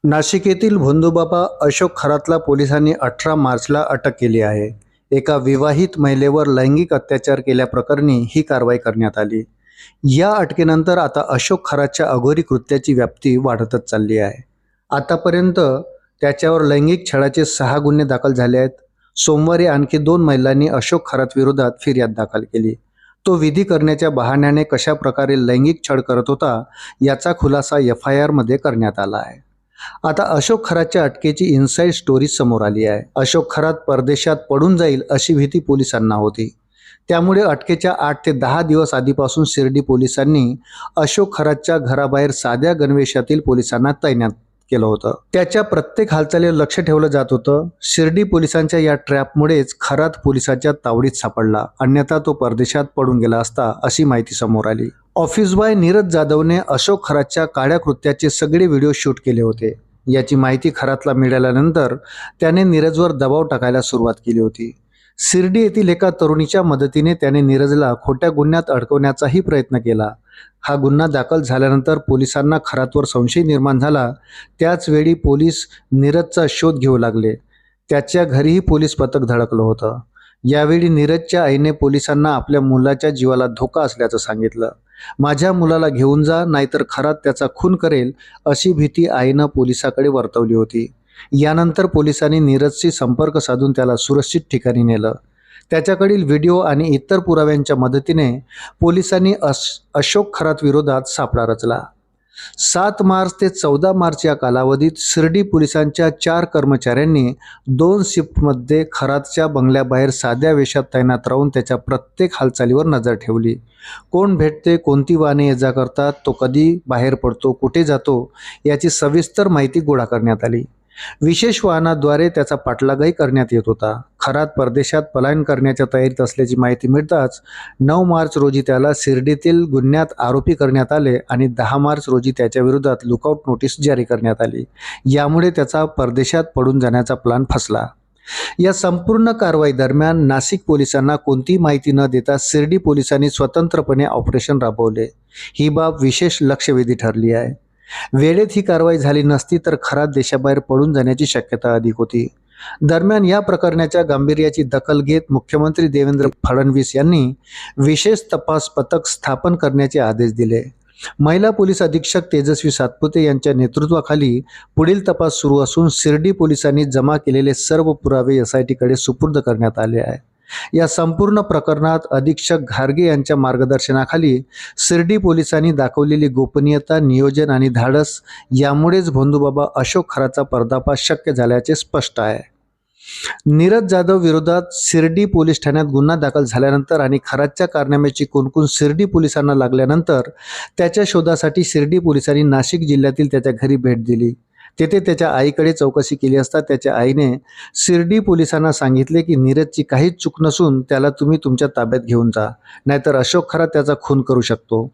नाशिक येथील भोंदूबाबा अशोक खरातला पोलिसांनी 18 मार्चला अटक केली आहे. एका विवाहित महिलेवर लैंगिक अत्याचार केल्याप्रकरणी ही कारवाई करण्यात आली. या अटकेनंतर आता अशोक खरातच्या अघोरी कृत्याची व्याप्ती वाढतच चालली आहे. आतापर्यंत त्याच्यावर लैंगिक छळाचे 6 गुन्हे दाखल झाले आहेत. सोमवारी आणखी 2 महिलांनी अशोक खरात विरोधात फिर्याद दाखल केली. तो विधी करण्याच्या बहाण्याने कशा प्रकारे लैंगिक छळ करत होता याचा खुलासा FIR मध्ये करण्यात आला आहे. आता अशोक खरातच्या अटकेची इनसाइड स्टोरी समोर आली आहे. अशोक खरात परदेशात पडून जाईल अशी भीती पोलिसांना होती. त्यामुळे अटकेच्या 8 ते 10 दिवस आधीपासून शिर्डी पोलिसांनी अशोक खरातच्या घराबाहेर साध्या गणवेशातील पोलिसांना तैनात केलं होतं. त्याच्या प्रत्येक हालचालीवर लक्ष ठेवलं जात होतं. शिर्डी पोलिसांच्या या ट्रॅपमुळेच खरात पोलिसांच्या तावडीत सापडला, अन्यथा तो परदेशात पडून गेला असता अशी माहिती समोर आली. ऑफिस बॉय नीरज जाधवने अशोक खरातच्या काळ्या कृत्याचे सगळे व्हिडिओ शूट केले होते. याची माहिती खरातला मिळाल्यानंतर त्याने नीरजवर दबाव टाकायला सुरुवात केली होती. शिर्डी येथील एका तरुणीच्या मदतीने त्याने नीरजला खोट्या गुन्ह्यात अडकवण्याचाही प्रयत्न केला. हा गुन्हा दाखल झाल्यानंतर पोलिसांना खरातवर संशय निर्माण झाला. त्याच वेळी पोलीस नीरजचा शोध घेऊ लागले. त्याच्या घरीही पोलीस पथक धडकलं होतं. यावेळी नीरजच्या आईने पोलिसांना आपल्या मुलाच्या जीवाला धोका असल्याचं सांगितलं. माझ्या मुलाला घेऊन जा, नाहीतर खरात त्याचा खून करेल अशी भीती आईनं पोलिसाकडे वर्तवली होती. यानंतर पोलिसांनी नीरजशी संपर्क साधून त्याला सुरक्षित ठिकाणी नेलं. त्याच्याकडील व्हिडिओ आणि इतर पुराव्यांच्या मदतीने पोलिसांनी अशोक खरात विरोधात सापळा रचला. 7 मार्च ते 14 मार्च या कालावधीत शिर्डी पोलिसांच्या 4 कर्मचाऱ्यांनी 2 शिफ्टमध्ये खरातच्या बंगल्याबाहेर साध्या वेशात तैनात राहून त्याच्या प्रत्येक हालचालीवर नजर ठेवली. कोण भेटते, कोणती वाहने ये जा करतात, तो कधी बाहेर पडतो, कुठे जातो याची सविस्तर माहिती गोळा करण्यात आली. विशेष वाहनाद्वारे त्याचा पाठलागही करण्यात येत होता. खरात परदेशात पलायन करण्याच्या तयारीत असल्याची माहिती मिळताच 9 मार्च रोजी त्याला शिर्डीतील गुन्ह्यात आरोपी करण्यात आले आणि 10 मार्च रोजी त्याच्या विरोधात लुकआउट नोटीस जारी करण्यात आली. यामुळे त्याचा परदेशात पडून जाण्याचा प्लॅन फसला. या संपूर्ण कारवाई दरम्यान नाशिक पोलिसांना कोणती माहिती न देता शिर्डी पोलिसांनी स्वतंत्रपणे ऑपरेशन राबवले. ही बाब विशेष लक्षवेधी ठरली आहे. वेळेत ही कारवाई झाली नसती तर खरात देशाबाहेर पडून जाण्याची शक्यता अधिक होती. दरम्यान या प्रकरणाच्या गांभीर्याची दखल घेत मुख्यमंत्री देवेंद्र फडणवीस यांनी विशेष तपास पथक स्थापन करण्याचे आदेश दिले. महिला पोलीस अधीक्षक तेजस्वी सातपुते यांच्या नेतृत्वाखाली पुढील तपास सुरू असून शिर्डी पोलिसांनी जमा केलेले सर्व पुरावे SIT कडे सुपूर्द करण्यात आले आहे. या संपूर्ण प्रकरणात अधीक्षक घारगे यांच्या मार्गदर्शनाखाली शिर्डी पोलिसांनी दाखवलेली गोपनीयता, नियोजन आणि धाडस यामुळेच भोंदूबाबा अशोक खरातचा पर्दाफाश शक्य झाल्याचे स्पष्ट आहे. नीरज जाधव विरोधात शिर्डी पोलीस ठाण्यात गुन्हा दाखल झाल्यानंतर आणि खरातच्या कारनाम्याची कुणकुण शिर्डी पोलिसांना लागल्यानंतर त्याच्या शोधासाठी शिर्डी पोलिसांनी नाशिक जिल्ह्यातील त्याच्या घरी भेट दिली. तेथे त्याच्या आईकडे चौकशी केली असता त्याच्या आईने शिर्डी पोलिसांना सांगितले की नीरजची काहीच चूक नसून त्याला तुम्ही तुमच्या ताब्यात घेऊन जा, नाहीतर अशोक खरात त्याचा खून करू शकतो.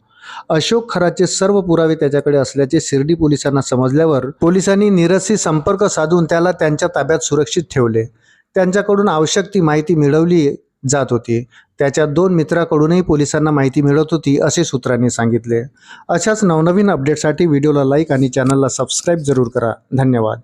अशोक खरातचे सर्व पुरावे त्याच्याकडे असल्याचे शिर्डी पोलिसांना समजल्यावर पोलिसांनी नीरजशी संपर्क साधून त्याला त्यांच्या ताब्यात सुरक्षित ठेवले. त्यांच्याकडून आवश्यक ती माहिती मिळवली जात होती. त्याच्या 2 मित्राकडूनही पोलिसांना माहिती मिळत होती असे सूत्रांनी सांगितले. अशाच नवनवीन अपडेटसाठी व्हिडिओला लाईक आणि चॅनलला सबस्क्राईब जरूर करा. धन्यवाद.